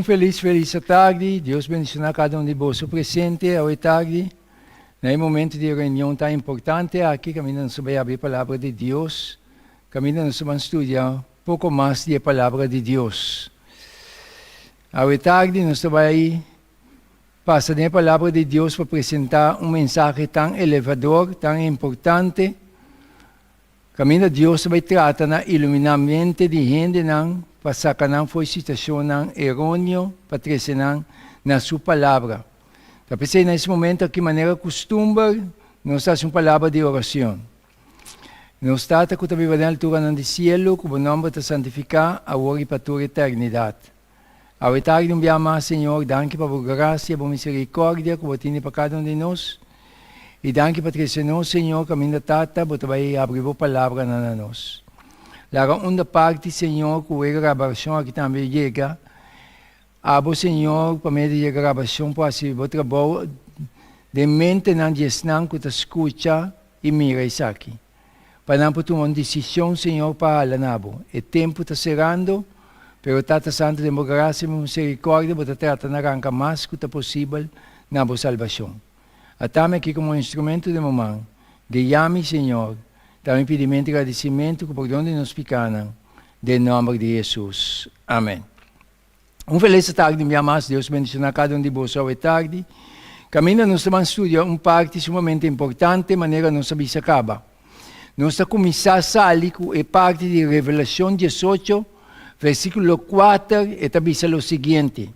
Feliz tarde. Deus bendicionar cada um de vocês presente hoje tarde. No momento de reunião tão importante aqui, caminhando sobre abrir a palavra de Deus, caminhando sobre estudar um pouco mais da palavra de Deus. Hoje tarde nós vamos passar a palavra de Deus para apresentar mensagem tão elevador, tão importante. Caminho de Deus vai tratar na iluminar a mente de gente para sacar foi situação errônea, para trazer na sua palavra. Então, pensei nesse momento que maneira costumar, nós temos uma palavra de oração. Nós estamos com a vida na altura do cielo, com o nome de santificar, agora e para toda a eternidade. A tarde não mais, Senhor, danke para a graça, para a misericórdia, que você tem para cada um de nós. E danke para trazer nós, Senhor, caminho da tata, você vai abrir a palavra na nós. La segunda parte, Senhor, que a gravação aqui também chega. Abo, Senhor, para meio de gravação, para assim, o trabalho de mente não desnã, que te escuta e mira isso aqui. Para não tomar uma decisão, Senhor, para lá nabo. O tempo está chegando, pero Tata Santo, de graça e misericórdia, você trata na arranca mais que é possível na boa salvação. Atame aqui como instrumento de mamãe. Guiame, Senhor. Também pedimento e agradecimento que por onde nos picanam. Em nome de Jesus. Amém. Feliz tarde, minha amada. Deus bendicionar cada um de vocês hoje tarde. Caminho nós vamos estudar parte sumamente importante, de maneira não sabia se acaba. Nós estamos começando a sair com a parte de Revelação 18, versículo 4, e também o seguinte.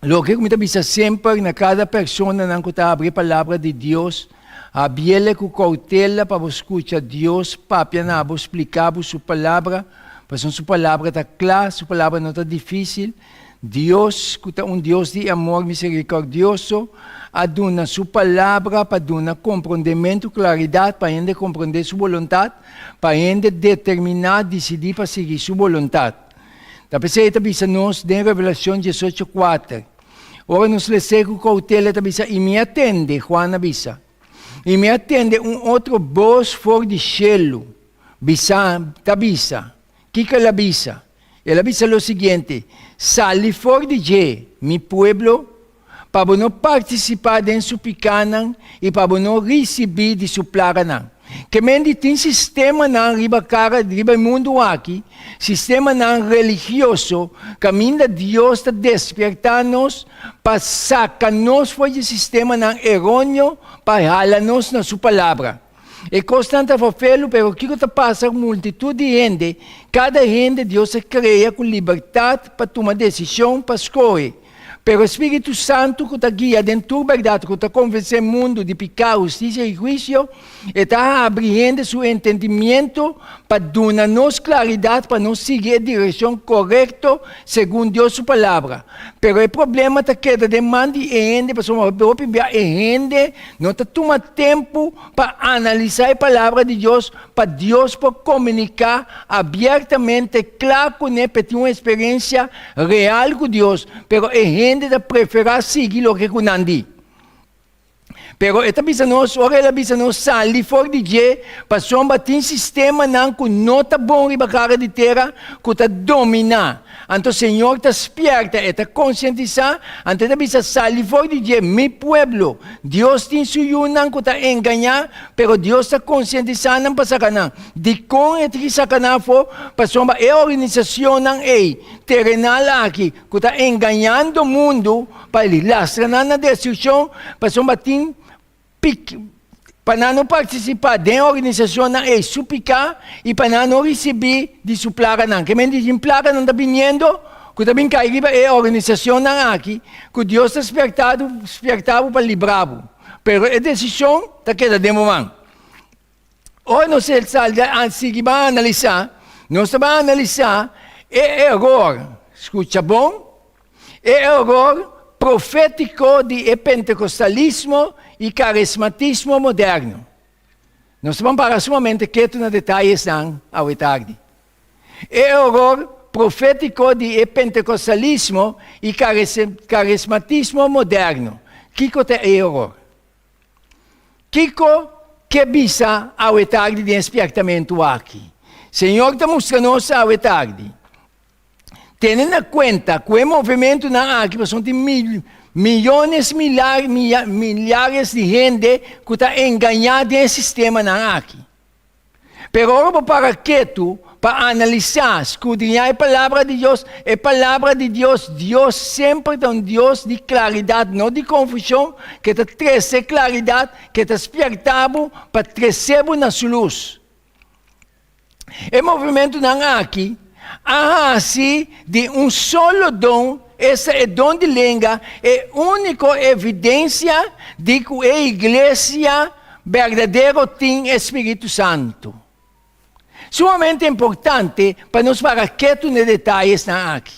Lo que eu avisa sempre, na cada pessoa que abre a palavra de Deus, abre com cautela para escutar Deus, para explicar sua palavra, para que sua palavra está clara, sua palavra não está difícil. Deus, que é Deus de amor misericordioso, aduna sua palavra para dar compreendimento, claridade, para ele compreender sua vontade, para ele determinar, decidir para seguir sua vontade. Então, você avisa nós, em Revelação 18:4. Ora, nos lê com cautela, avisa, e me atende, Juan avisa. E me atende outro voz fora de cielo. Avisa. Que ele avisa? Ele avisa o seguinte: sali fora de je, mi pueblo, para não participar de sua picana e para não receber de sua plaga. Que mente tem sistema na riba mundo aqui, sistema não religioso, caminho de Deus está despertar-nos para sacar-nos fora do sistema não errôneo, para jalar-nos na sua palavra. É constante a fazer, mas o que está passando? Multitud de gente, cada gente Deus cria com liberdade para tomar decisão, para escolher. Pero o Espírito Santo que está guia dentro da verdade, que está convencendo o mundo de pecado, justiça e juízo, está abrindo seu entendimento para dar-nos claridade, para nos seguir a direção correta, segundo Deus sua palavra. Pero o problema está que a demanda de gente, para gente não está tomando tempo para analisar a palavra de Deus, para Deus poder comunicar abertamente, claro, para ter uma experiência real com Deus. Pero a gente de preferir seguir o que não diz. Pero esta bisa nós, ora bisa nós sali fora de je, passou um sistema que não está bom e cara de terra, que está dominar. Então o Senhor está despierta, está conscientizar, então esta bisa sali fora de je, mi pueblo. Deus tem suyunan que está enganar, pero Deus está conscientizando para sacanar. De com este sacanar for, passou uma organização terrenal aqui, que está enganando o mundo, para ele lastrar na destruição, passou uma para não participar da organização é suplicar e para não receber de sua plaga não. Que mesmo plaga não está vindo, que também cai é a organização não aqui, que Deus está despertado para livrar-o. Pero a decisão está queda de momento. Hoje nós vamos analisar, é erro, escuta bom, é erro profético de pentecostalismo e carismatismo moderno. Nós vamos parar sumamente quietos nos detalhes hoje tarde. É erro profético de pentecostalismo e carismatismo moderno. Kiko é erro. Kiko que bisa hoje tarde de despertamento aqui. Senhor está mostrando hoje tarde. tendo em conta que o movimento na aqui, são milhões, milhares de gente que está enganada nesse sistema na aqui. Pero agora para quieto, para analisar, escudriñar a palavra de Deus, Deus sempre é um Deus de claridade, não de confusão, que te traz claridade, que te despertava para trazer na sua luz. O movimento na aqui, assim, de solo dom, esse é dom de língua, é a única evidência de que a igreja verdadeira tem Espírito Santo. Sumamente importante para nós para quieto nos detalhes na aqui.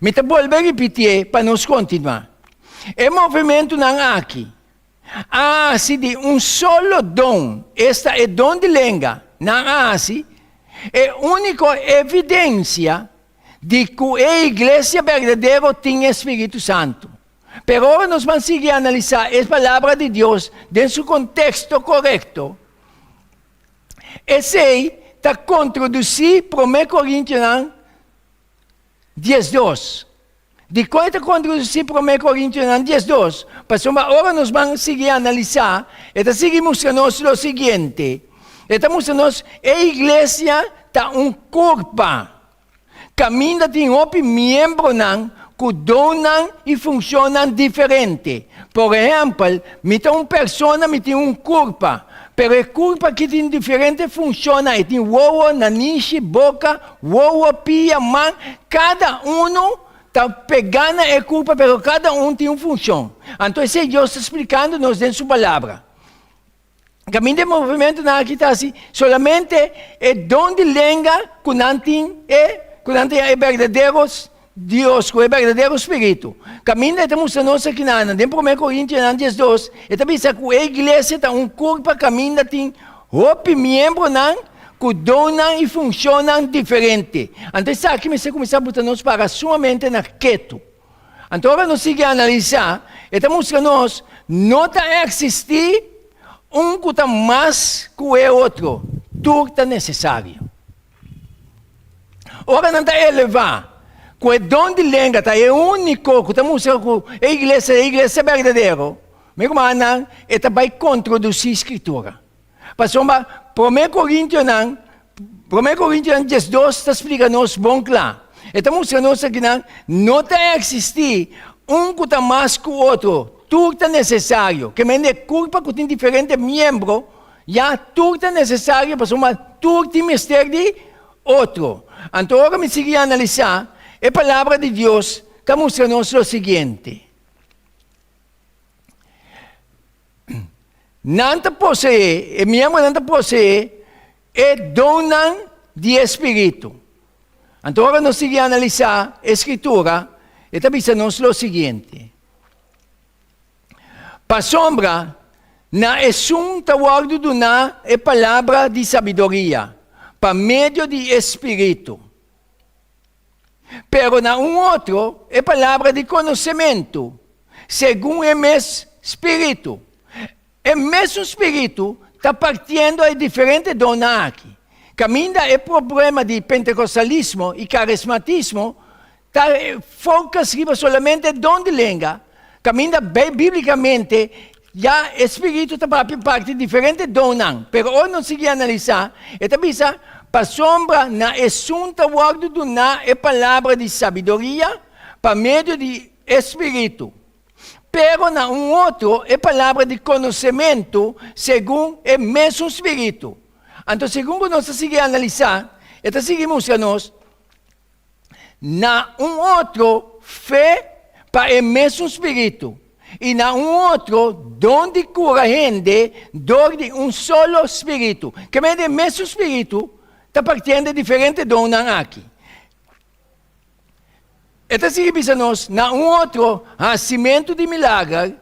Me vou repetir para nós continuar. O movimento na aqui, assim, de solo dom, este é dom de língua, na assim, é a única evidência de que a igreja verdadeira tem Espírito Santo. Pero agora nós vamos seguir a analisar a palavra de Deus dentro do seu contexto correto. Esse está controduzido por 1 Coríntios 10:2. De qual está controduzido por 1 Coríntios 10:2? Pastor, agora nós vamos seguir a analisar. Está seguimos mostrando o seguinte. Está mostrando que a igreja está corpo. Caminha tem membros que donam e funcionam diferente. Por exemplo, me tem pessoa, me tem corpo. Pero a culpa que tem diferente funciona. Tem uovo, nariz, boca, uovo, pia, mão. Cada está pegando a culpa, pero cada tem uma função. Então, Deus está explicando-nos dentro da sua palavra. O caminho de movimento na aqui está assim. Solamente é dom de língua que não tem verdadeiros Deus, que é verdadeiro Espírito. Caminho de mostrando aqui na dentro de 1 Coríntios 10:2, e também diz que a igreja está corpo, caminho tem membros que donam e funcionam diferente. Então, isso aqui me começar a botar nós para somente na quieto. Então, agora nós seguimos a analisar, e está mostrando não está existir que está mais que o outro. Tudo está necessário. Agora não está elevar. Que o dom de língua é o único que estamos usando a igreja verdadeira. Meu irmão, ela vai introduzir a escritura. Pastor, para 1 Coríntios 10:2 está explicando-nos bem claro. Estamos mostrando que não está existir que está mais que o outro. Tudo está necessário. Que me culpa que tem diferentes membros, já tudo está necessário, pastor, mas tudo tem mistério de outro. Então, agora me seguir a analisar. A palavra de Deus está mostrando-nos o seguinte. Não possui, membro não possui, é dom de Espírito. Então, agora nós seguimos a analisar a Escritura, e está dizendo-nos o seguinte. Para sombra, na assunta guardo donar a palavra de sabedoria, para meio de Espírito. Pero na outro é palavra de conhecimento, segundo o mesmo Espírito. O mesmo Espírito está partindo de diferentes dons aqui. Caminha é problema de pentecostalismo e carismatismo, está foca solamente no dom de língua. Caminha biblicamente, já o Espírito está parte de diferentes dons. Pero hoje não se analisar, e também para sombra na assunta guardo donar a palavra de sabedoria para meio de Espírito. Pero na outro é palavra de conhecimento segundo o mesmo Espírito. Então, segundo nós seguimos a analisar, está seguimos a nós, na outro fé para o mesmo Espírito. E na outro dom de cura gente, dor de solo Espírito. Que é o mesmo Espírito, está partindo de diferentes dons aqui. Está seguindo nós, na outro nascimento de milagre,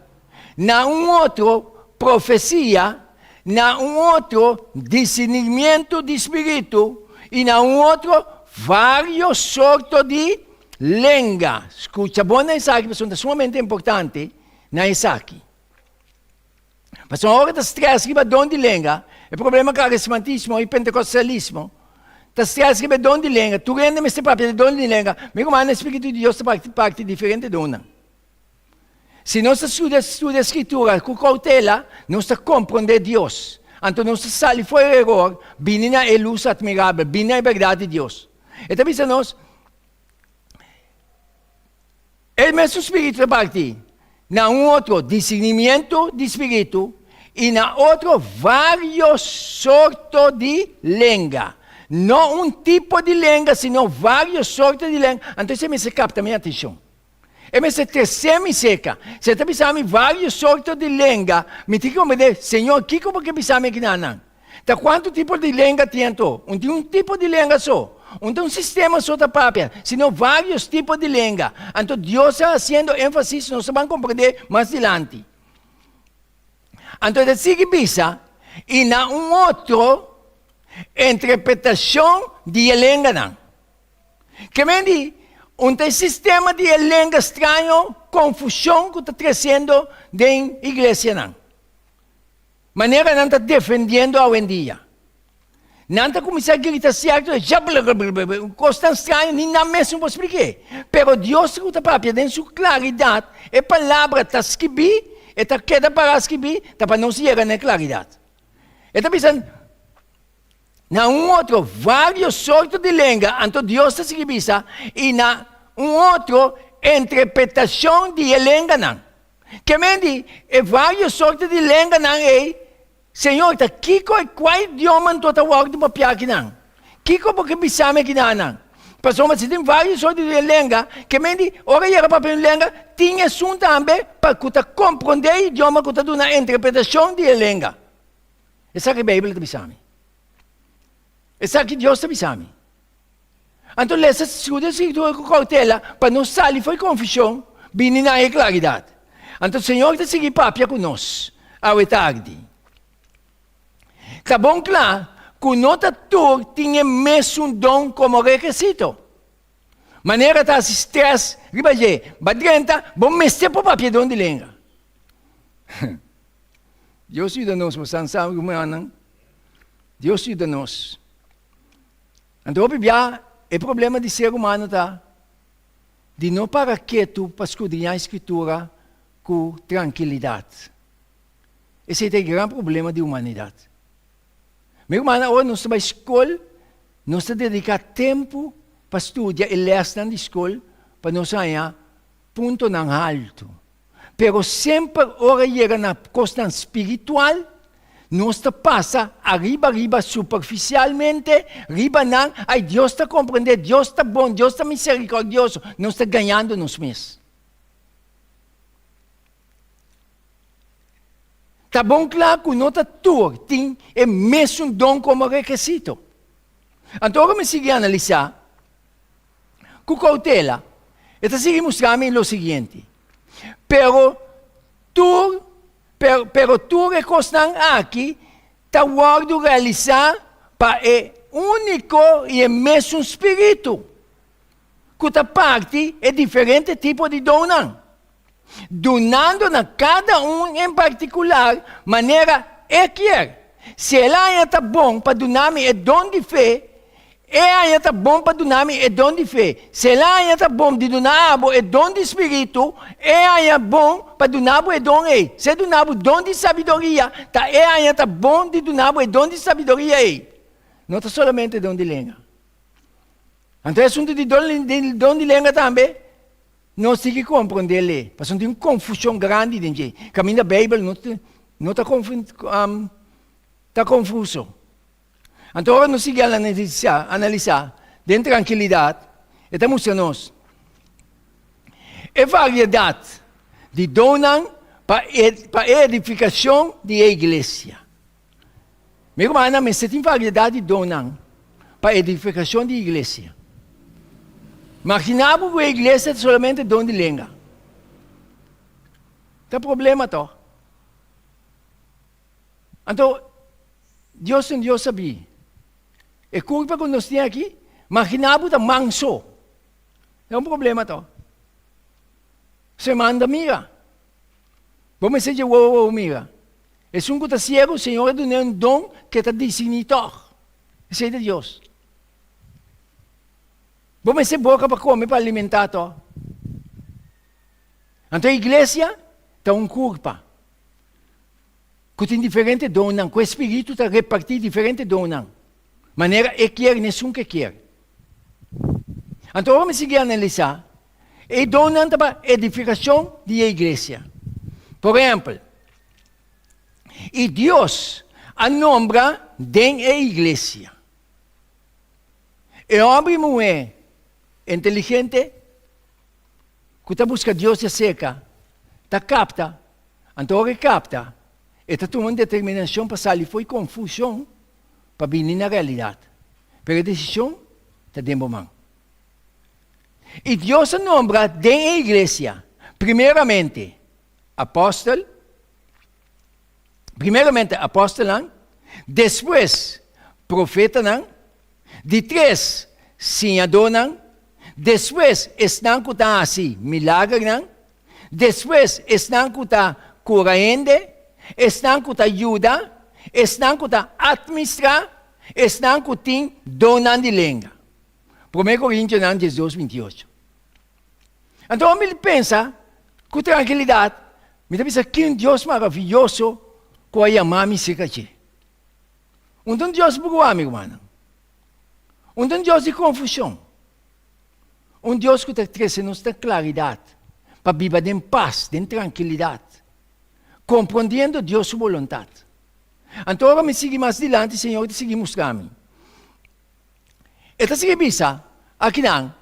na outro profecia, na outro discernimento de Espírito, e na outro vários sortos de língua. Escuta, bom na Isaac, mas é sumamente importante na Isaac. Mas a hora das três, dom de língua, o problema carismatismo e pentecostalismo, Tas escreve dom de língua. Tu rende este papel de dom de língua. Meu irmão, o Espírito de Deus está parte diferente de uma. Se nós estuda a Escritura com cautela, nós compreender Deus. Então nós saímos fora do erro, vindo a luz admirável, vindo a verdade de Deus. Então, nós, o mesmo Espírito parte, na outro discernimento de Espírito, e na outro vários sortos de língua. Não um tipo de língua, senão vários sortos de língua. Então, você me capta a minha atenção. E me se terceira seca. Se você pensar vários sortos de língua, me tem que dizer, Senhor, o que você pensa aqui na? Então, quanto tipo de língua tem? Um tipo de língua só. Um sistema só da própria, senão vários tipos de língua. Então, Deus está fazendo ênfase, nós vamos compreender mais adiante. Então, assim que pensa, e na outro, interpretação de língua. Que me diz, sistema de língua estranho, confusão que está crescendo na igreja. Maneira não está defendendo hoje em dia. Não está começando a gritar certo, coisa estranha, nem na mesmo posso explicar. Pero Deus está próprio, em sua claridade, a palavra está escrita, está queda para escrever, está para não se chegar na claridade. Está pensando, na outro, vários sortos de língua, então Deus está escrevendo, e na outro, interpretação de língua. Que me diz, vários sortos de língua, Senhor, qual idioma tu está falando para piar aqui? Kiko porque bisa aqui não? Pastor, mas tem vários sortos de língua, que me diz, ora era para a língua, tinha assunto também para que tu compreender o idioma que tu dá na interpretação de língua. Essa é a Bíblia está bisami. Essa é que Deus está bisami. Então, essa escuta a Escritura com cautela, para não sair foi confusão, vindo na claridade. Então, o Senhor está seguindo papia conosco, à tarde. Tá bom, claro, que nota tu tinha mesmo dom como requisito. Maneira tá estresse, ribaje, badrenta, bom mestre para papia dom de língua. Deus ajuda-nos, mas sabe como é, Deus ajuda-nos. Então, o problema de ser humano tá de não parar quieto para escudrinhar a Escritura com tranquilidade. Esse é o grande problema da humanidade. Meu irmão, hoje nós estamos na escola, nós estamos dedicando tempo para estudar e ler na escola, para nós ganhar ponto não alto. Pero sempre, ora chega na questão espiritual, nós passa arriba, superficialmente, arriba não, ai Deus está compreendendo, Deus está bom, Deus está misericordioso, nós estamos ganhando nos mesmos. Tá bom claro que nota tua tem o mesmo dom como requisito. Então, agora me siga a analisar com cautela. Está seguindo mostrando o seguinte. Pero tu recostando aqui, está guardando realizar para o único e o mesmo espírito. Que a parte é diferente tipo de dom. Donando a cada em particular, maneira quer. Se ela está bom para donar-me é dom de fé, ela está bom para donar-me é dom de fé. Se ela está bom de donar é dom de espírito, ela é bom para donar é dom é. Se donar dom de sabedoria, ela está bom de donar é dom de sabedoria é. Não está somente dom de língua. Então é assunto de dom de língua também. Nós temos que compreender ele, porque tem uma confusão grande dentro. Caminho da Bíblia não está confuso. Então, agora nós temos que analisar, dentro da tranquilidade, e estamos mostrando a variedade de donas para a edificação da igreja. Meu irmão, mas tem variedade de donas para a edificação da igreja. Imaginava que a igreja é somente dom de língua. Tem problema, então. Então, Deus não Deus sabia. E culpa que nós temos aqui, imaginava que manso. É um problema, então. Você manda, amiga. Vamos dizer, amiga. É um que está cego, o Senhor é um dom que está designado. Esse é de Deus. Vamos ser boca para comer, para alimentar. Então a igreja está um corpo. Que tem diferentes donas, que o Espírito está repartido diferentes donas. Maneira é quer, nenhum que quer. Então vamos seguir a analisar. E dona para edificação da igreja. Por exemplo, e Deus a nombra dentro da igreja. E homem e mulher inteligente, que está buscando Deus de seca, está capta, então ele capta, e está tomando determinação para sair, foi confusão, para vir na realidade. Pero a decisão está dentro da mão. E Deus a nombra dentro da igreja, primeiramente, apóstolo, depois, profeta, de três, senhor, depois, estão que está assim, milagre, depois, estão que está curando, estão que está ajuda, estão que está administrar, estão que tem dona de língua. 1 Coríntios 18, 28. Então, ele pensa, com tranquilidade, me pensa que um Deus maravilhoso que vai amar me se aqui. Um Deus boa, amigo, mano. Um Deus de confusão. Um Deus que está trazendo nossa claridade, para viver em paz, em tranquilidade, compreendendo Deus sua vontade. Então, agora me siga mais adiante, Senhor, te siga mostrando. Esta sigue bisa, aqui não.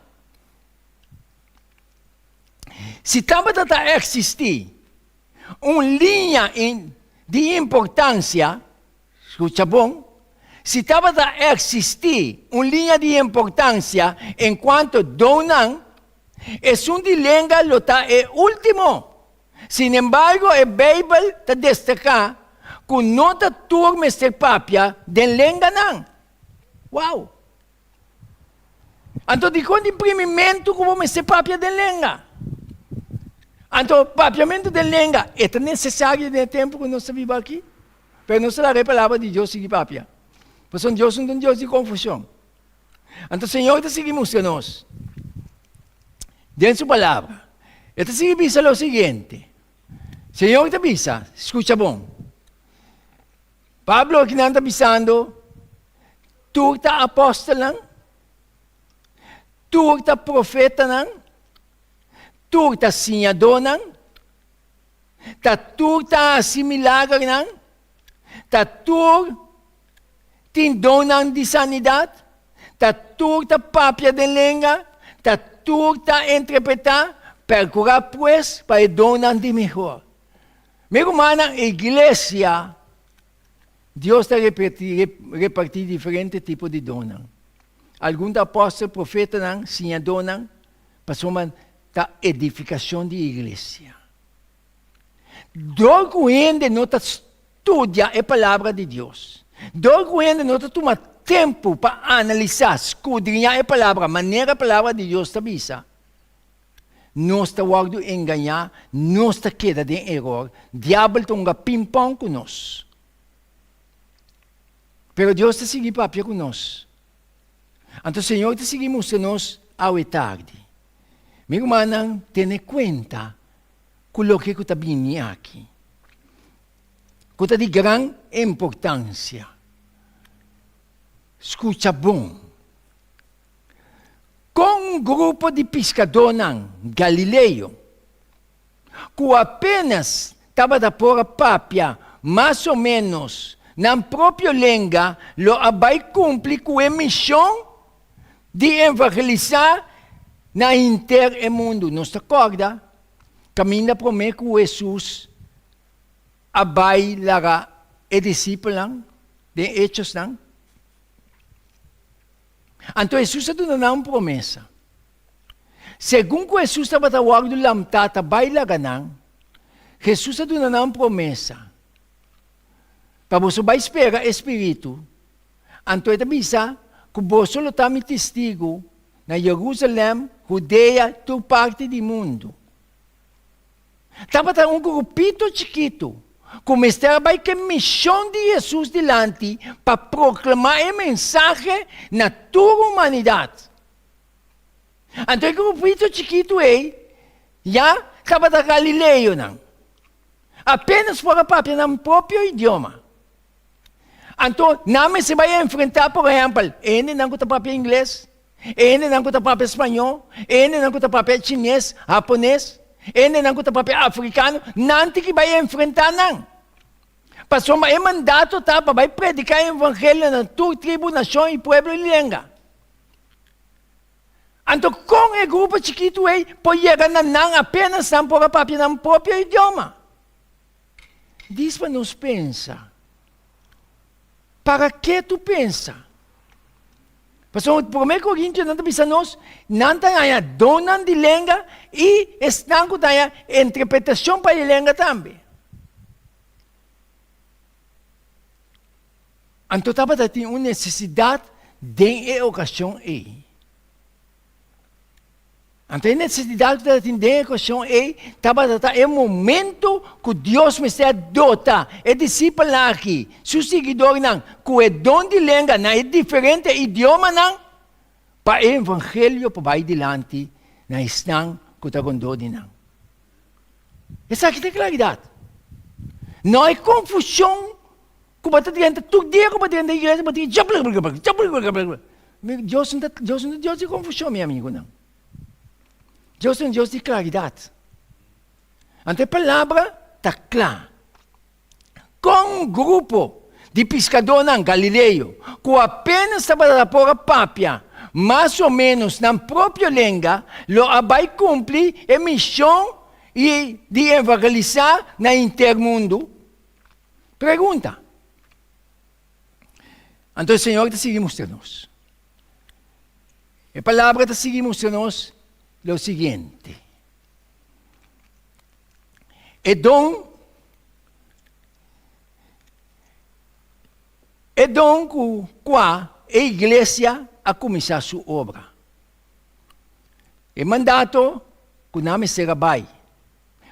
Se estava a existir uma linha de importância, escuta bom, se estava a existir uma linha de importância enquanto donan, é um de língua lota é último. Sin embargo, a Bíblia está destaca que não está turma ser papia de língua não. Uau! Então, de quando imprimimento que vamos ser papia de língua. Então, papiamento de língua é necessário no tempo que nós vivemos aqui. Mas não será a palavra de Deus seguir papia. Porque Deus é um Deus de confusão. Então, o Senhor está seguimos a nós. Dentro da sua palavra. Ele está seguindo o seguinte. O Senhor está avisa, escuta bom. Pablo aqui não está avisando, tu está apóstolo, tu está profeta, tu está senhor, tu está assimilar, tu tem dona de sanidade, tu está papia de língua, tu está interpretar, percurar pues para donar de melhor. Meu irmão, a igreja, Deus está repartindo diferentes tipos de donas. Alguns apóstolos, profetas, senhor, passou a edificação de igreja. Dois ainda não estuda a palavra de Deus. Dois ainda não toma tempo para analisar, escudrinhar a palavra, a maneira a palavra de Deus está vista. Não está guardando enganar, não está queda de erro. Diabo está um ping-pong conosco. Pero Deus está seguindo papel conosco. Então o Senhor está seguindo nós ao tarde. Meu irmão, tenha conta com o que está vindo aqui. Que está de grande importância. Escuta bom. Com um grupo de pescadores galileu, que apenas estava a pôr papia, mais ou menos, na própria língua, lo vai cumprir com a missão de evangelizar na intermundo. Não se acorda? Caminha para mim que Jesus vai lá e discípulos de Hechos. Então, Jesus está dando uma promessa. Segundo Jesus estava guardando lamtata, vai lá ganang, Jesus está dando uma promessa. Para você vai esperar Espírito. Então, ele avisa que você está me testigo na Jerusalém, Judeia, toda parte do mundo. Estava um grupito chiquito. Começar a que a missão de Jesus delante para proclamar a mensagem na toda a humanidade. Então, o grupito chiquito já estava da Galileu, não. Apenas fora papia no próprio idioma. Então, não se vai enfrentar, por exemplo, ele não tem papel inglês, ele não tem papel espanhol, ele não tem papel chinês, japonês, ele não tem papel africano, não tem que vai enfrentar, não. Pastor, mas é mandato, tá, para vai predicar o evangelho na tua tribo, nação e povo e língua. Então, com o grupo chiquito, pode chegar não apenas não por papel no próprio idioma. Diz para nos pensar. Para que tu pensa? Pastor, por 1 Coríntios, não está nós, não tem donan de língua e estão com a interpretação para a língua também. Então, estava tendo uma necessidade de ocasião aí. Então, a necessidade de atender a ocasião aí, estava é o momento que Deus me está dota, é discípulo aqui, seu seguidor não, que é dom de língua, não é diferente idioma não, para o evangelho para vai adiante, não estão com o dom de não. Essa aqui é claridade. Não é confusão. Como está dizendo, todo dia como está dizendo a igreja, Deus não é Deus de confusão, meu amigo, não. Deus é um Deus de claridade. Então a palavra está clara. Com um grupo de pescadores na Galileu, que apenas estava por a pápia, mais ou menos na própria língua, vai cumprir a missão de evangelizar no intermundo. Pergunta. Então o Senhor está seguindo mostrando-nos. A palavra está seguindo mostrando-nos o seguinte. É dom com qual a igreja a começar a sua obra. É mandato que não será bai,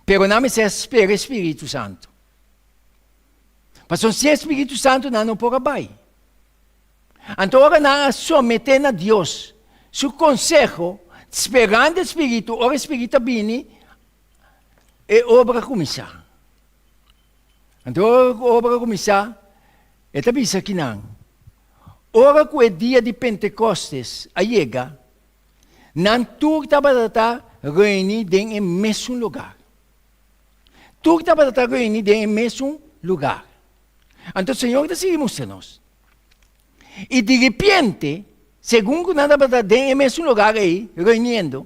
pero não se espera Espírito Santo. Mas se o Espírito Santo não pode bai. Então, agora não someter a Deus seu conselho, esperando o Espírito, o Espírito viene, e a obra começar. Então, a obra começar, é também isso aqui não. Ora que é dia de Pentecostes, a chega, não tudo estava reunido em mesmo lugar. Tudo estava reunido em mesmo lugar. Então, o Senhor está seguindo nós. E de repente, segundo nada para em mesmo lugar aí, reunindo,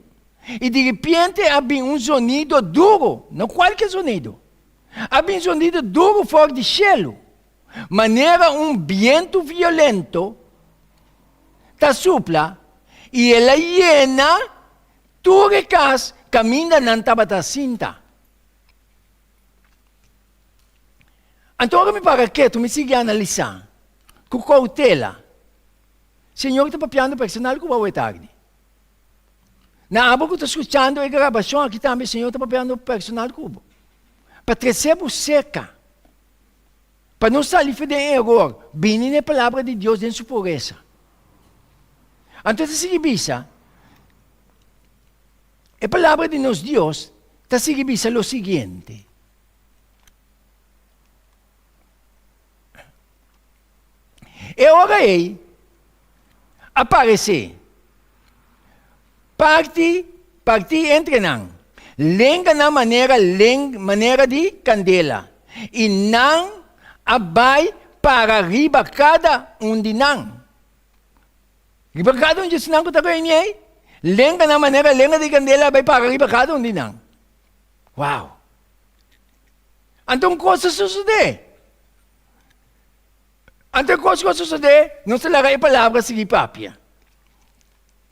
e de repente havia um sonido duro, não qualquer sonido. Havia um sonido duro fora de cielo. Maneira um vento violento, tá supla, e ela llena, toda a casa, caminha na cinta. Então, agora me para que tu me siga analisando, com cautela. Senhor, está papiando personal com o tarde. Na aba que estou escutando a gravação aqui também, Senhor, está papiando personal com o. Para trazer seca. Para não sair de erro, bem na palavra de Deus dentro da sua pureza. Então, está seguindo a palavra de nosso Deus está seguindo o seguinte. E ora aí, aparecer. Parte entre não. Lenga na maneira de candela. E não abai para riba cada um de não. Riba cada um de não que está ganhando. Lenga na maneira de candela abai para riba cada um de não. Uau! Então, coisa sucede. Então, coisa sucede, não se larga a palavra seguir papia.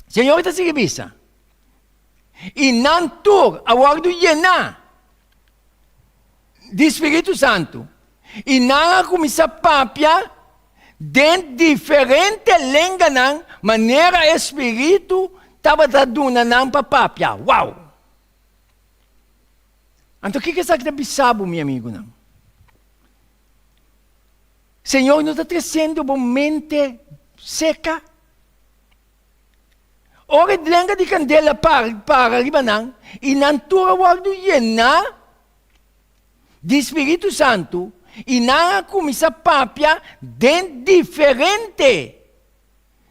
Senhor, está seguindo bisa. E não tu, a guardo llenar de Espírito Santo. E não começar papia de diferente língua, não, maneira Espírito estava dando não para papia. Uau! Então, o que é isso que está meu amigo, não? Senhor, não está trazendo uma mente seca? ora lenga di candela para ribanang, inantura wagdo yan na, di Espiritu Santo, inanga kumisa papia den diferente.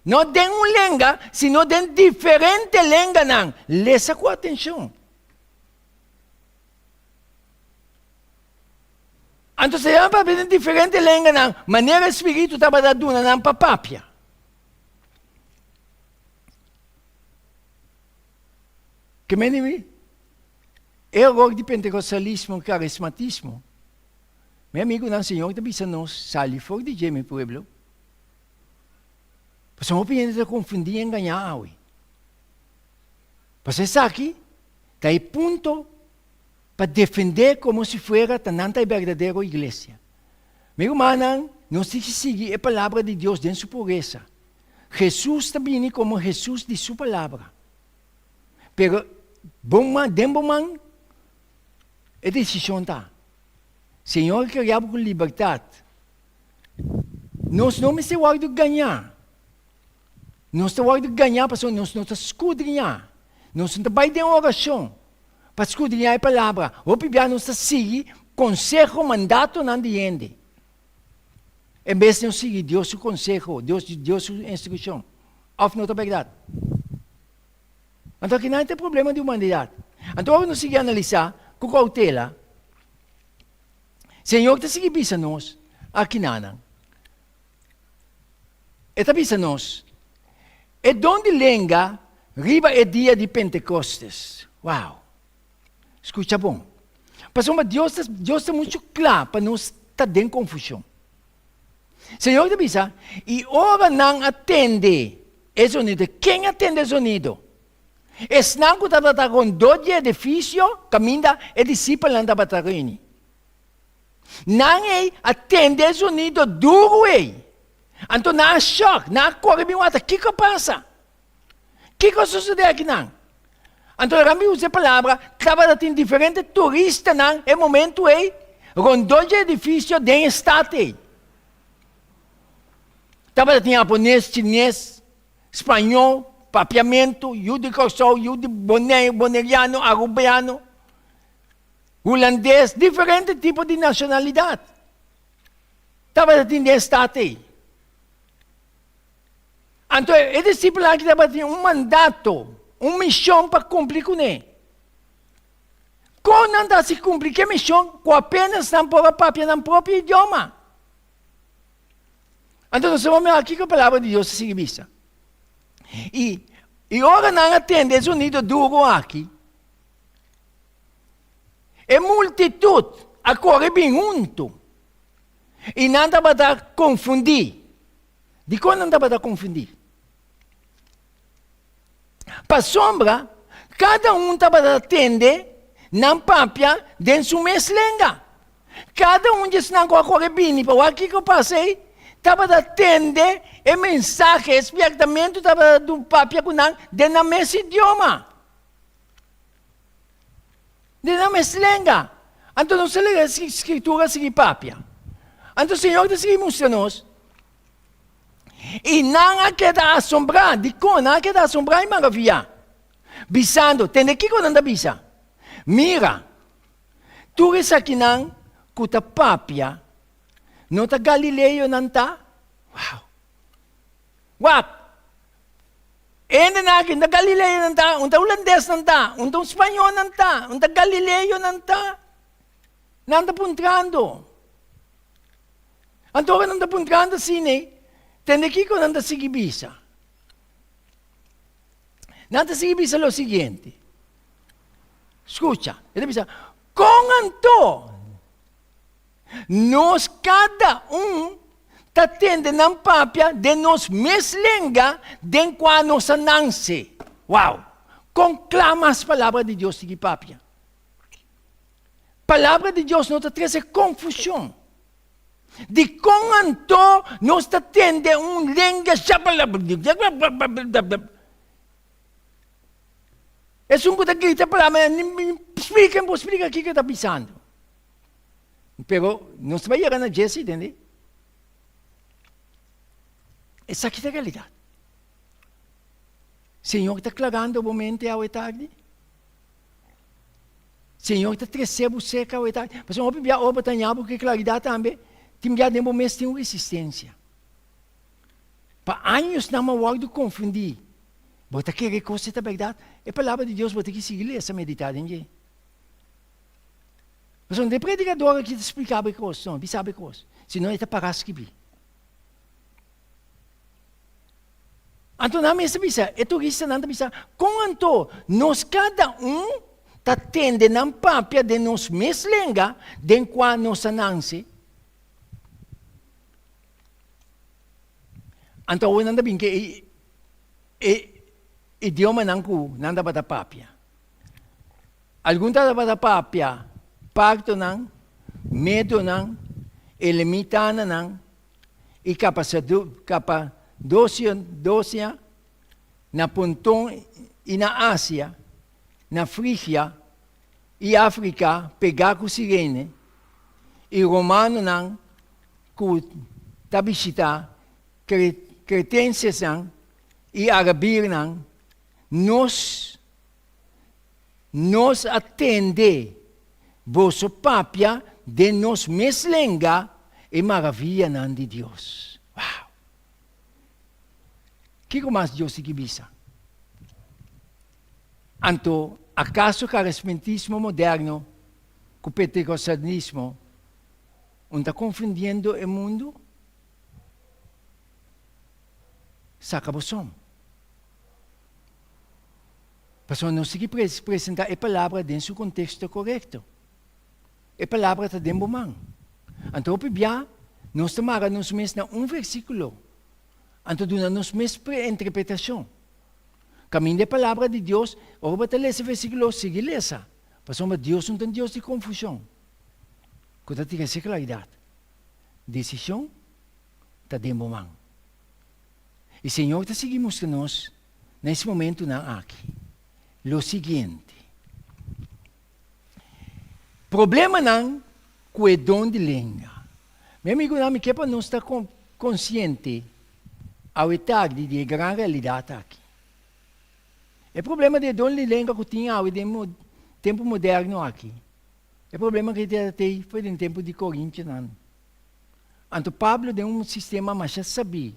No den un lenga, sino den diferente lenga nang. Lesa ko atensyon. Anto sa yan pa, den diferente lenga nang, manera Espiritu tabadaduna ng papapia. Kemeni erro di pentecostalismo e carismatismo. Meu amigo ng Senhor, tabi sa nos, sali for di Jeme Pueblo. Pasang opinião de confundir e enganar. Pasang sa aqui, tayo punto para defender como se fuera tananta verdadeira igreja. Meu manang, nós temos que seguir a palavra de Deus dentro de sua pureza. Jesus também como Jesus de sua palavra. Pero, bom man, é decisão tá. Senhor, criado com liberdade. Nós não se guarda ganhar. Nós não guarda ganhar, porque nós não escudrinhar. Nós não vai ter oração para escudrinhar a palavra. Ou para nós seguir conselho, mandato não de em vez de nós seguir Deus o conselho, Deus a instrução. Of não é verdade. Então, aqui não tem problema de humanidade. Então, nós seguimos analisar com cautela. Senhor, está seguindo bisa nós, aqui não. Está bisa nós. E donde lenga, riba é dia de Pentecostes. Uau! Escuta bom. Pastor, Deus está muito claro para nós estar em confusão. Senhor, está bisa, e ora não atende o sonido. Quem atende o sonido? Esnanco está com 12 edifícios, caminha e discípulo anda batarini. Não é atende o sonido duro. Então, não é choque, não é corre bem. O que passa? O que sucede aqui? Não? Então, eu uso a palavra, estava tendo diferentes turistas, não? É momento, com 12 edifícios de estado. Estava tendo japonês, chinês, espanhol, papiamento, jude corsol, jude boneriano, arubiano, holandês, diferentes tipos de nacionalidade. Estava tendo estado. Então, o discípulo aqui estava tendo mandato, uma missão para cumprir com ele. Como não está se cumprir que missão, com apenas não pôr a papia no próprio idioma. Então, nós vamos aqui com a palavra de Deus se vista. E ora não atende o sonido duro aqui. E multitud a correr bem junto. E não dá para confundir. De quando não dá para confundir? Para sombra, cada dá para atender na papia dentro sua meslenga. Cada diz não corre bem. Para o que eu passei, estava a atender e mensagem, exatamente, estava do papia com não, dentro do mesmo idioma. Dentro da meslenga. Então, não se lê a escritura seguir papia. Então, o Senhor mostra-nos. E não queda assombrar, não queda assombrar e maravilhar. Bisando, tem aqui quando anda bisa. Mira, tu és aqui não, kuta papia, não tá Galileu não tá? Uau! Uau! Ainda na aqui, na Galileu não tá, um holandês não tá, um espanhol não tá, um Galileu não tá. Não está puntrando. Então, não está puntrando assim, né? Tem aqui que não está seguindo bisa. Não está seguindo bisa o seguinte. Escuta, ele diz, com Antô, nós cada está tendo na papia de nós meslenga de qual nós nasce. Uau! Conclama as palavras de Deus de papia. Palavra de Deus não está trazendo confusão. De com Antô, nós está tendo lenga. É um que grita para mim, explica aqui que está pensando. Pero não se vai chegar na Jesse, entende? Essa aqui é a realidade. Senhor está clarando o momento ao tarde. Senhor está trazendo você ao tarde. Mas não pode obrigar porque claridade também. Tem já de momento tem resistência. Para anos não me vou confundir. Bota que recosta a verdade. É a palavra de Deus, bota que seguir essa meditar em dia. Mas não tem predicador que te explicava a coisa, não, sabe a coisa. Senão ele está para escrever. Então, na mesa bisa, é turista não bisa. Quanto nós cada está tendo na papia de nos meslenga, de qual nós nasce. Então, eu não bem que idioma não dá para papia. Algum dá para papia, pacto não, medo não, limitana não, e capa docia, na Pontão e na Ásia, na Frígia e África, pegar com sirene, e romano não, que está visitando, cretenses não, e arabir não, nos atende, vosso papia de nos meslenga e maravilha não de Deus. Uau! Que mais Deus se bisa? Então, acaso o carismatismo moderno com o pentecostalismo não está confundindo o mundo? Saca o som. Porque não se apresentar a palavra dentro do seu contexto correto. A palavra está dentro do mão. Então, nós estamos num versículo. Então, damos a interpretação. Caminho da palavra de Deus, ou para ler esse versículo, siga lesa. Porque Deus não tem Deus de confusão. Quando tem essa claridade. Decisão está dentro do mão. E o Senhor está seguindo nós, nesse momento, aqui. O seguinte. Problema não com o dom de língua. Meu amigo, não me quer para nós estar consciente ao tarde de grande realidade aqui. O problema de dom de língua que tinha ao tempo moderno aqui. O problema que tem foi no tempo de Coríntios. Então, Pablo deu um sistema, mas já sabia.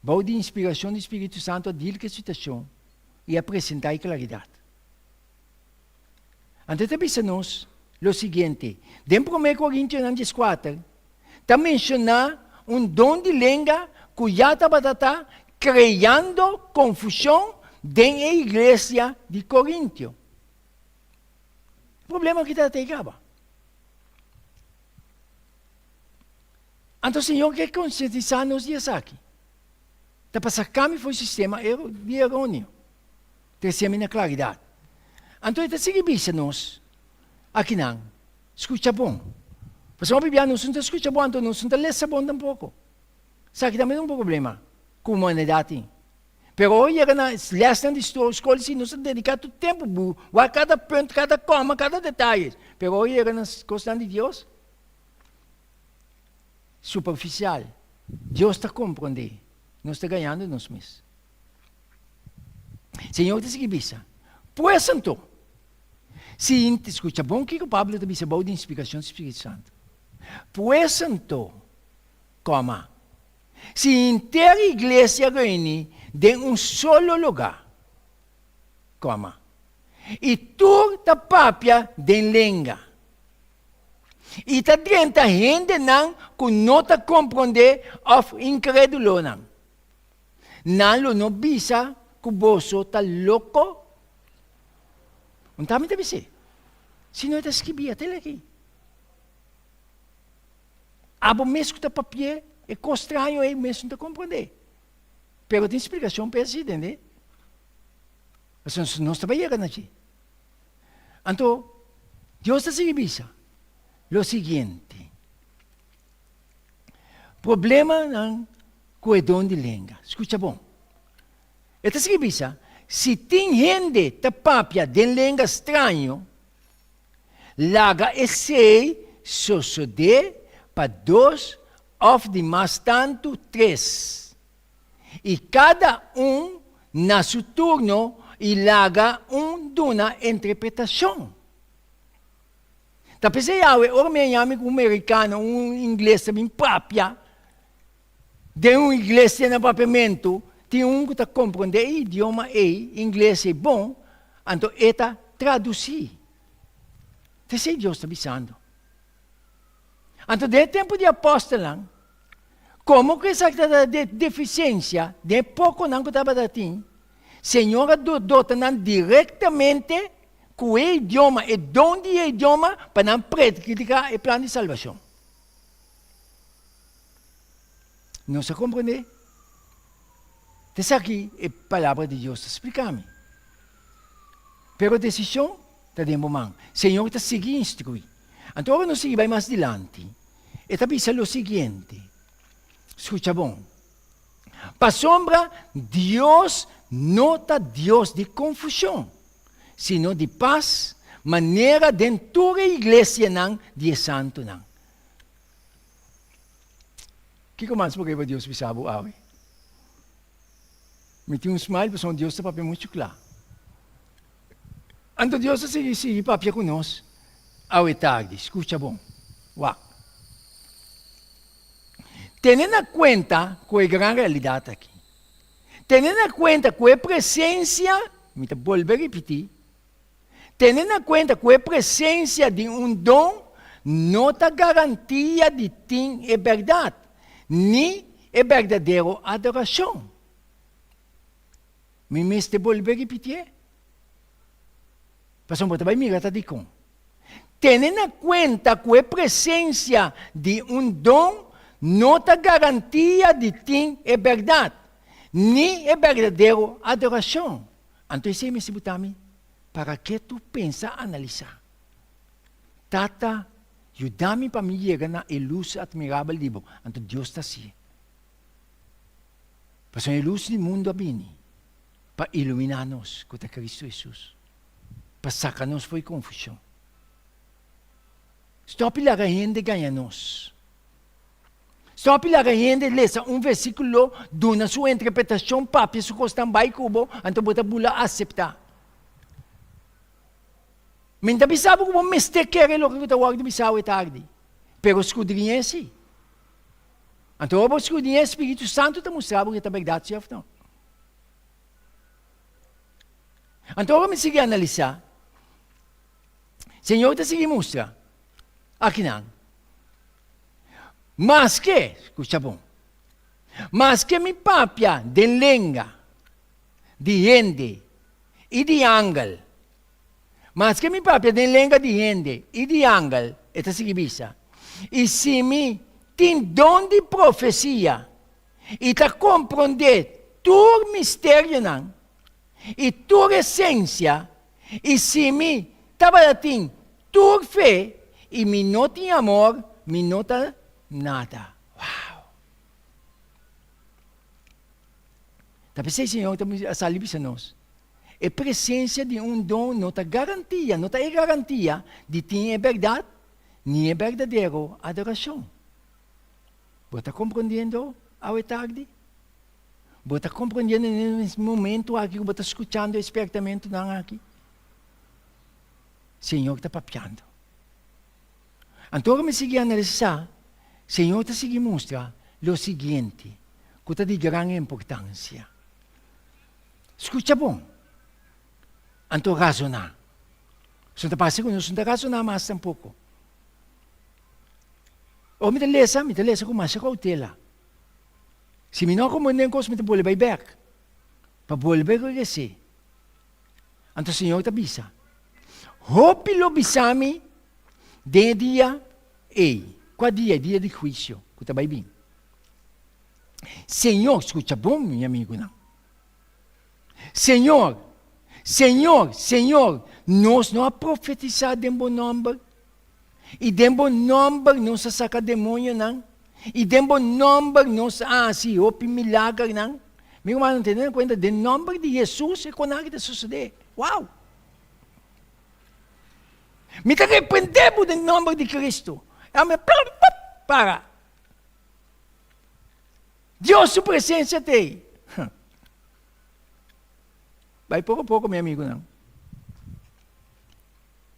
Vou de inspiração do Espírito Santo a dizer que a situação e apresentar a claridade. Então, pensamos o seguinte: dentro de 1 Coríntios 4, está mencionando dom de língua que já estava criando confusão dentro da igreja de Coríntio. O problema que está chegando. Então, o Senhor quer conscientizar nos dias aqui. Está para sacar o sistema de errôneo. Trazemos na claridade. Então, está seguindo nós. Aqui não. Escuta bom. Porque a Bíblia não escuta bom, então não lê bom tampouco. Sabe que também é um problema com a humanidade. Pero hoje, nas lessões de escola, se nós dedicamos todo o tempo a cada ponto, cada coma, cada detalhe. Pero hoje, nas coisas de Deus, superficial. Deus está compreendendo. Nós estamos ganhando nós mesmos. Senhor, te seguimos. Pois, então, se escuta bom que o Pablo também se bom de inspiração do Espírito Santo. Pois, então, como? Se inteira igreja reúne em solo lugar, como? E toda papia de língua. E está dentro gente não que não está compreendendo ou incrédulo não. Não bisa que você está louco. Não está me dizer. Se não está escrevendo até aqui. Abo mesmo que está papel é estranho aí mesmo não está compreendendo. Pero tem explicação para isso, entende? Mas nós trabalhamos aqui. Então, Deus está seguindo o seguinte. Problema não com o dom de língua. Escuta bom. Está seguindo se tem gente que papia de língua estranho, laga esse suceder para 2 ou de mais tanto 3. E cada na su turno, ilaga duna interpretação. Tapos Yahweh, ora may yamig americano, inglês sabing própria, de igreja na papamento, tem que ta compreender o idioma inglês é bom, então eta traduzir. Então Deus está avisando. Então, de tempo de apóstolo, como que essa deficiência, de pouco não que estava dating, Senhor dota diretamente com o idioma e dom de idioma para não praticar o plano de salvação. Não se compreende? Então aqui é a palavra de Deus explicar-me. Pero a decisão está dentro do mão. Senhor está seguindo e instruir. Então, agora não se vai mais adiante. E está dizendo o seguinte. Escuta bom. Para sombra, Deus não está Deus de confusão, sino de paz, maneira dentro da igreja não, de santo não. Que mais porque Deus pensava hoje? Me tinha smile, porque Deus está para muito claro. Então Deus está seguindo para conosco. Ao tarde, escuta bom. Uau. Tendo em conta com a grande realidade aqui. Tendo em conta com a presença, me vou repetir. Tendo em conta com a presença de dom, não está garantia de ter a verdade, nem a verdadeira adoração. Me mestre vou repetir. Passou um pouco para mim, está de com. Tendo em conta com a presença de dom, não está garantia de ter a verdade, nem a verdadeira adoração. Então, isso é me sebutami para que tu pensa analisar. Tata, ajuda-me para me chegar na luz admirável livro. Então, Deus está assim. Para a luz do mundo abini, para iluminar-nos com Cristo Jesus, para sacar-nos foi confusão. Stop la gente ganha-nos. Stop la gente lesa versículo, dona sua interpretação, papi, su costan vai cubo, então bota bula aceitar. Minta bisabo como mistake lo que tawag de bisaw tarde. Pero escudrinha si. Então o escudrinha Espírito Santo te mostrava que a verdade se aftou. Então vamos seguir analisar. Senhor te seguir mostra. Aqui não. Mas que, escuta bom, mas que mi papia de lenga, de gente e de ángel, mas que mi papia de lenga de gente e de ángel, esta sigibisa, e se mi tem dom de profecia, e ta compreender tu mistério não, e tu essência, e se mi tabatim tu fé, e mi não tem amor, mi não tem nada. Uau! Tapi Senhor, a salib sa nós. A presença de dom não está garantia, não está garantia de ter a verdade, nem a verdadeira adoração. Você está compreendendo ao tarde? Você está compreendendo nesse momento aqui, você está escutando espertamente não aqui? Senhor está papiando. Então, me siga analisar. Senhor está seguindo mostrar o seguinte, que está de grande importância. Escuta bom. Então, razonar. Se não passa com nós, não razonar mais um pouco. Ou me lesa com mais cautela. Se me não compreender coisas, me volver back. Para volver a esse. Então, Senhor está bisa. Hope lo bisami de dia qual dia? Dia de juízo. Escuta bem. Senhor, escuta bom, meu amigo, não. Senhor, nós não profetizamos em bom nome. E em bom nome não se saca demônio, não. E em bom nome não se se ope milagre, não. Meu irmão, não tem conta, de nome de Jesus é quando nada suceder. Uau! Me arrependemos do nome de Cristo. Para. Deus, sua presença tem. Vai pouco a pouco, meu amigo, não.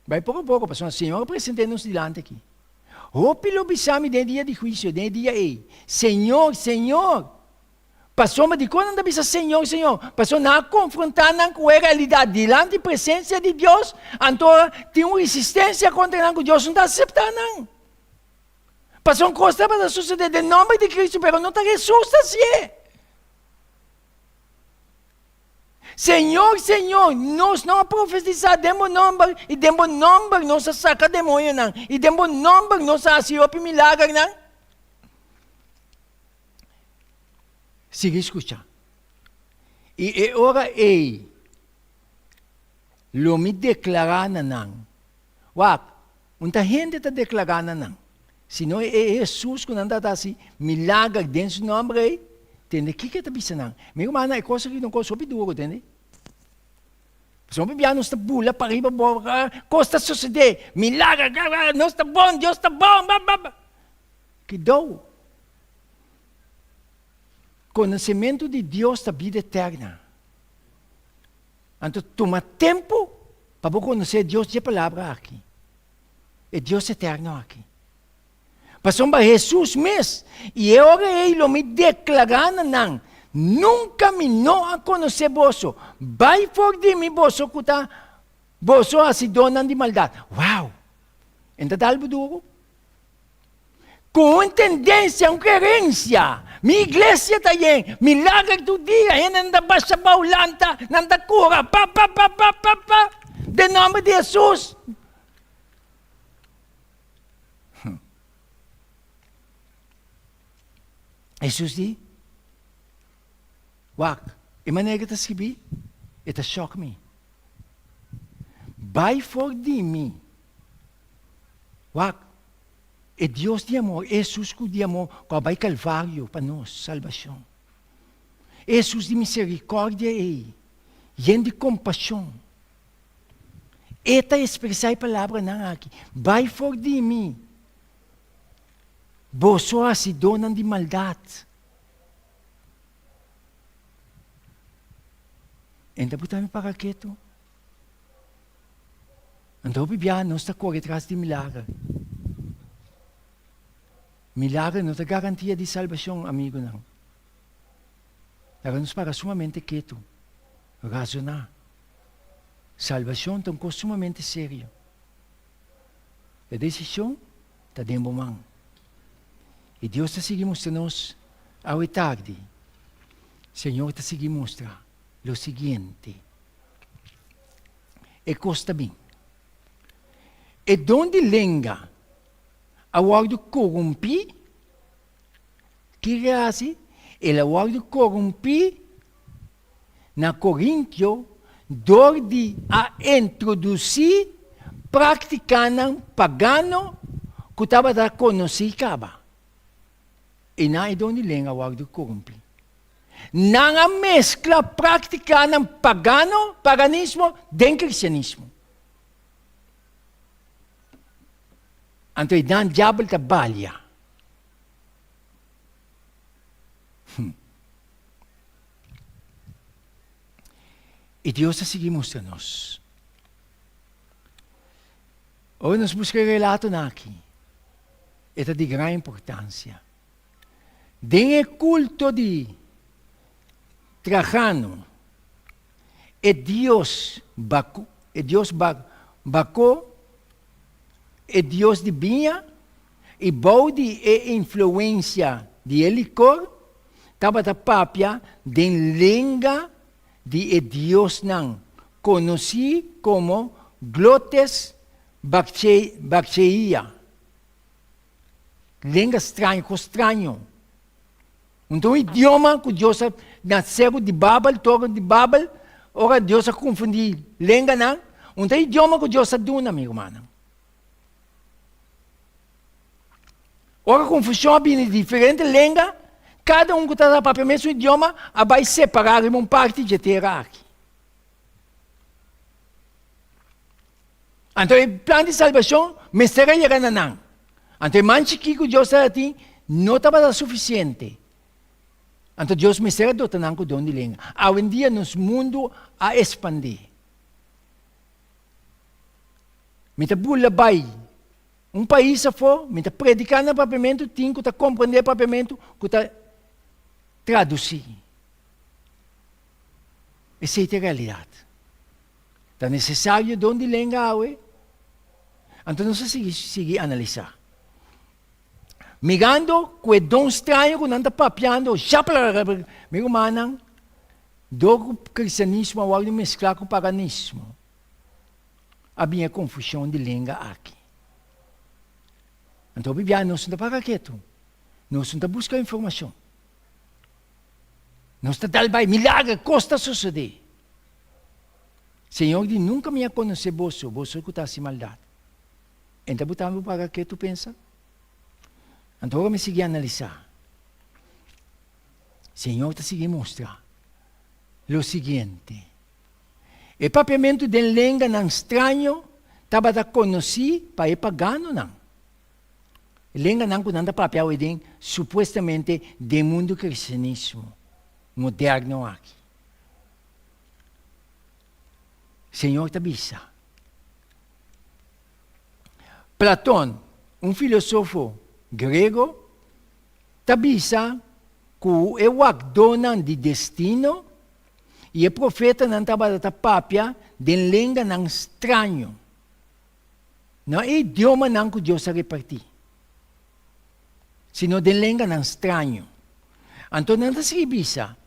Vai pouco a pouco, pastor. O Senhor apresentando-nos diante aqui. O pelo bisame de dia de juízo, de dia aí. Senhor, Senhor. Pastor, mas de quando anda bisa Senhor, Senhor? Pastor, na confrontar com a realidade diante da presença de Deus, então tem uma resistência contra que Deus não está aceitando, não. Pastor, costa para suceder em nome de Cristo, mas não está resposta assim. Senhor, Senhor, nós não profetizamos nome, e demos nome, nós saca demônio, não. E demos nome, nós fazemos milagre, não. Siga escuchando. E agora, lo me declarar não. Wak, muita gente está declarando não. Se não é Jesus que não está assim, milagre dentro do nome, entende? O que está pensando? Meu irmão, é coisa que não consegue duro, entende? Se não está bula para riba, costa suceder, milagre, não está bom, Deus está bom, que dou. Conhecimento de Deus da vida eterna. Então, toma tempo para conhecer Deus de palavra aqui. É Deus eterno aqui. Passou para Jesus mesmo. E agora ele me declarando, não. Nunca me não a conhecer você. Vai for de mim, você que está, você se dona de maldade. Uau! Então, dá algo duro. Com tendência, com querência. Minha igreja está aí. Milagre do dia. Ainda não baixa baulanta. Não dá cura. De nome de Jesus. Jesus diz. Wak. E maneira que está escrito. Está choque me. Vai for de mim. Wak. É Deus de amor, Jesus de amor, que vai calvário para nós, salvação. Jesus de misericórdia e de compaixão. Esta expressar a palavra não aqui. Vai for de mim. Você se dona de maldade. Então, botamos para quieto. Então, bibia, nós está correndo atrás de milagre. Milagre não é garantia de salvação, amigo, não. Nós para sumamente quieto, razonar. Salvação é um coisa sumamente sério. A decisão está dentro do mão. E Deus está seguindo mostrando-nos, ao tarde, o Senhor está seguindo mostrar o seguinte. E costa bem. E donde lenga, ao de corromper, que é assim? Ele ao de corromper, na Coríntio, dor de a introduzir, praticando pagano, que estava a conhecer caba. E não é onde lenga ao de corromper. Não a mescla praticando pagano, paganismo, com cristianismo. Então, o diabo trabalha. E Deus está seguindo mostrando-nos. Hoje nós buscamos relato aqui. É de grande importância. Tem o culto de Trajano. É Deus bacou. É Deus bacou. É Deus de vinha, e balde é influência de Elicor, estava da papia, de língua de Deus não. Conheci como glotes bacteria. Língua estranha, com estranho. Então, o idioma que Deus nasceu de Babel, torre de Babel, ora Deus a confundir língua não. Então, o idioma que Deus a dona, meu irmão. Ora, a confusão é de diferente língua, cada um que está para o mesmo idioma, vai separar uma parte de terra aqui. Então, o plano de salvação, mistério é grande não. Então, o manche que Deus tem, não estava suficiente. Então Deus me será dotanan ko dom de língua. Hoje em dia, nos mundo a expandir. Mita bula bay. País a for, mita predicar no papamento, tem que compreender o papamento, que traduzir. Essa é a realidade. É necessário dom de língua hoje. Então, nós seguir analisar. Mirando que é dom estranho que não está papiando, já para meu irmão, do cristianismo agora mesclar com o paganismo. Havia confusão de língua aqui. Então, Bíblia não está para quieto. Não está buscar informação. Não está dando milagre, costa suceder. Senhor, nunca me conheceu você que está sem maldade. Então, botamos para que tu pensa? Então, agora me segui a analisar. Senhor, está seguindo mostrar o seguinte. O papamento de língua não estranho estava a conhecer para ir pagando, não. Língua não está papel supostamente do mundo cristianismo moderno aqui. Senhor, está bisa. Platão, filósofo grego, tabisa que o agdonan de destino e o profeta não estava a papia de língua não estranho. Não é idioma não que Deus a repartir, sino de língua não estranho. Então não está se bisa.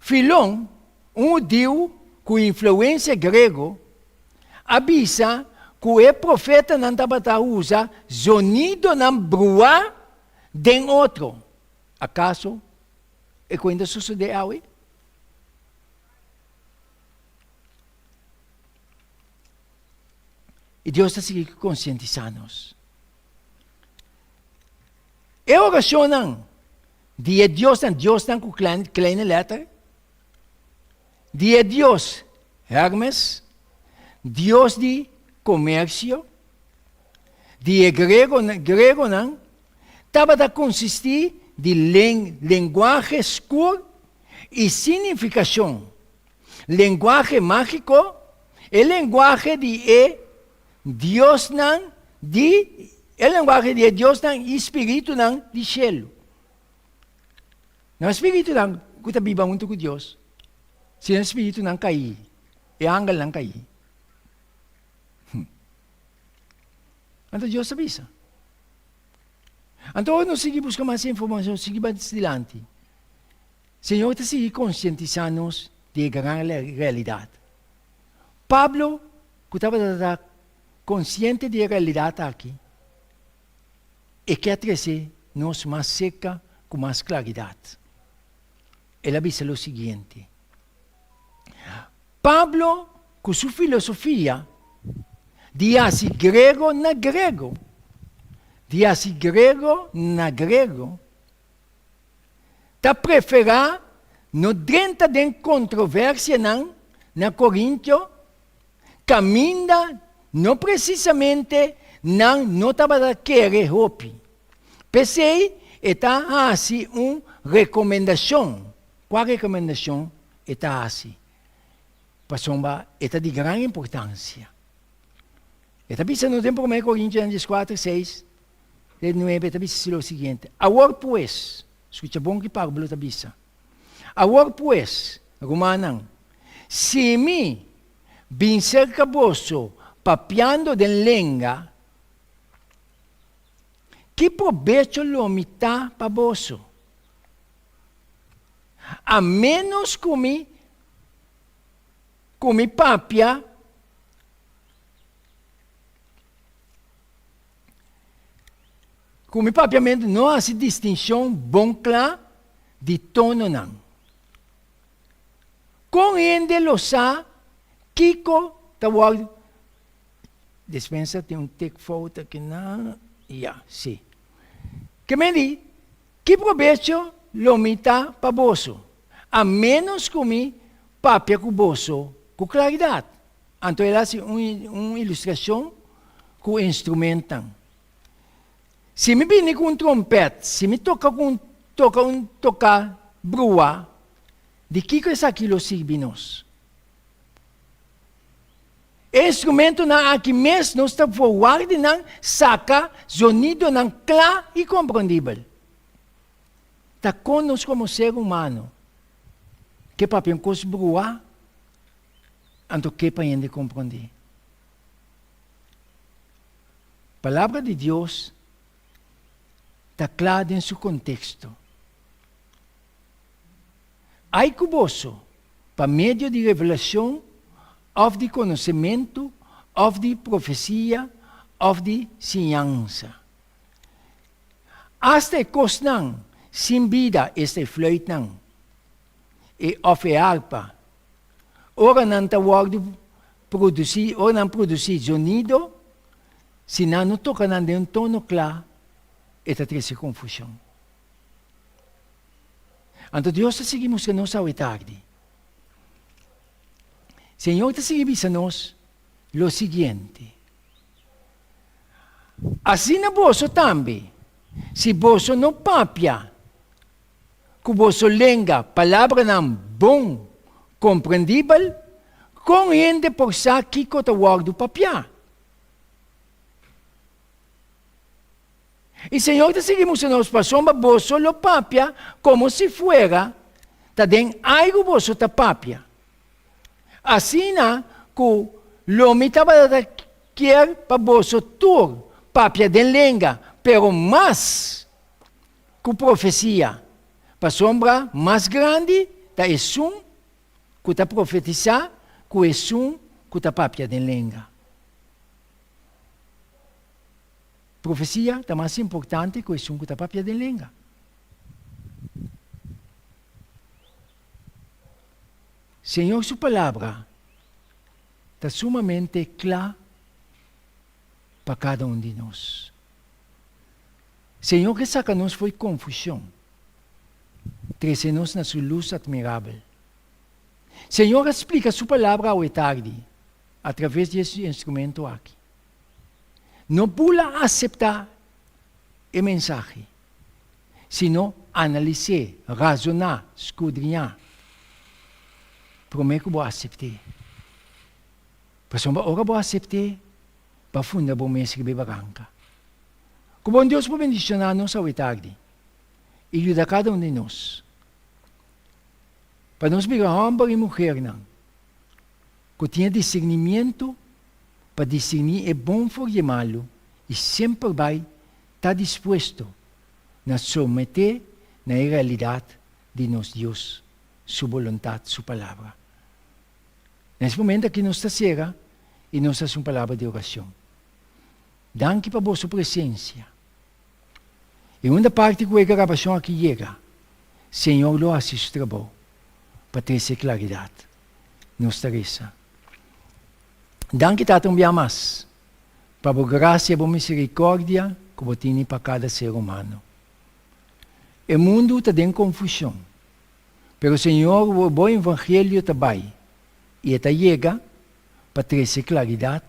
Filão, judeu com influência grego, avisa que o profeta não estava a usar sonido não brua de outro. Acaso, é quando sucede hoje? E Deus está seguindo conscientizando-nos. É oração não. De Deus não com kleine letra. De Deus, Hermes. Deus de comércio. De grego não. Estava a consistir de linguagem escura e significação. Linguagem mágico e linguagem de Deus não, a linguagem de Deus não, espírito não, de cielo. Não, espírito não, que está viva muito com Deus. Se o espírito não cair, o ángel não cair. Então Deus avisa. Então nós seguimos buscando mais informação, seguimos adiante. Senhor está seguindo conscientizando-nos de grande realidade. Pablo, que estava consciente da realidade aqui, e quer trazer nos mais seca com mais claridade. Ele avisa o seguinte. Pablo, com sua filosofia, diz grego na grego. Diz grego na grego. Está preferar, no dentro de controvérsia na Coríntio, caminha não precisamente não estava a querer roupa. Pensei, está assim uma recomendação. Qual recomendação está assim? Passomba, está de grande importância. Está pensando no tempo 1 Coríntios 4, 6, 9, está pensando o seguinte. Agora, pois, escuta bom que Pablo está pensando. Agora, pois, Romanão, se me vim cerca vosso, papiando de língua, que provecho lo mitad para vosso? A menos que me papia, como papiamento não há distinção bom clara de tono não. Com ele lo sa, Kiko tawag. Dispensa tem take photo aqui na, sim. Que me di, que provecho lo mita para vosso, a menos que me papia com vosso com claridade. Então ela é uma ilustração com instrumento. Se me vem com trompete, se me toca com toca brua, de que é aquilo signos? Instrumento na aqui mesmo nós está forward ng saca sonido ng claro e compreendível. Tá conosco como ser humano. Que papel cos brua, anto que para ele compreender. Palavra de Deus está clara em seu contexto. Há cuboso, para meio de revelação, ou de conhecimento, ou de profecia, ou de ciência. Hasta cosnan, sem vida, este flöjtnan, e of e harpa. Ora não tawag produzir, ora não produzir sonido, se não toca não de um tono claro, esta trece confusão. Então Deus está seguindo nós ao tarde. Senhor está seguindo nós o seguinte. Assim na bolsa também, se bolsa não papia, que bolsa lenga palavra não bom, compreendível, com gente por sa que o tawag do papia. E Senhor está seguindo nós para sombra bolsa lo papia, como se fuera, ta den algo bolsa ta papia. Assim na, que l'uomo estava quer para bolso tur, papia de lenga, pero mais que profecia, para sombra mais grande, da esum, que está profetizar, que esum, que está papia de lenga. Profecia está mais importante que esum, que está papia de lenga. Senhor, sua palavra está sumamente clara para cada um de nós. Senhor, que saca-nos foi confusão. Traz-nos na sua luz admirável. Senhor, explica sua palavra ao tarde, através desse instrumento aqui. Não pula aceitar a mensagem, sino analisar, razonar, escudrinhar. Prometo que vou aceitar. Mas ora vou aceitar, para fundar vou me escrever barranca. Que bom Deus por bendicionar-nos ao tarde. E ajudar cada um de nós. Para nós virar homem e mulher, não. Que tenha discernimento para discernir é bom for e malo e sempre vai estar disposto a submeter na realidade de nosso Deus, sua vontade, sua palavra. Nesse momento aqui nós estamos cega e nós temos uma palavra de oração. Danke para a vossa presença. E uma parte que a gravação aqui chega, Senhor, lo assiste bom, para ter essa claridade. Nossa reza. Danke também mais, para a graça e a misericórdia que você tem para cada ser humano. O mundo está em confusão, mas o Senhor, o bom evangelho também, e esta chega para ter essa claridade,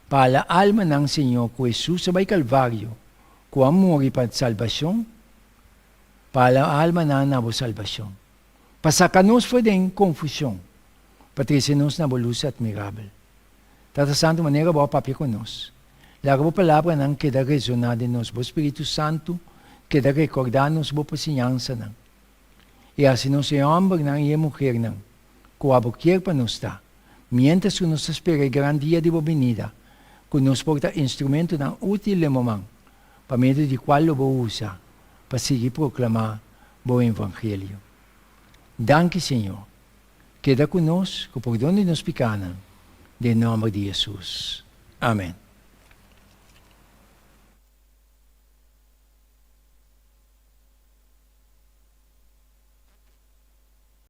para a alma ng Senhor que Jesus sa Calvário, que amor e para a salvação, para a alma na nabo salvação. Para sacar-nos foi em confusão, para trazer-nos na luz admirável. Tata Santo, maneira boa papel conosco. Laga a palavra não queda resonada em nós, o Espírito Santo queda recordar-nos a paciência não. E assim nós é homem não e mulher não, que a boqueira para nós está. Mientras que nos espera o grande dia de venida, que nos porta instrumento não útil no momento, para meio de qual o vou usar, para seguir proclamar o Evangelho. Danke, Senhor. Queda conosco, por onde nos picaram, em nome de Jesus. Amém.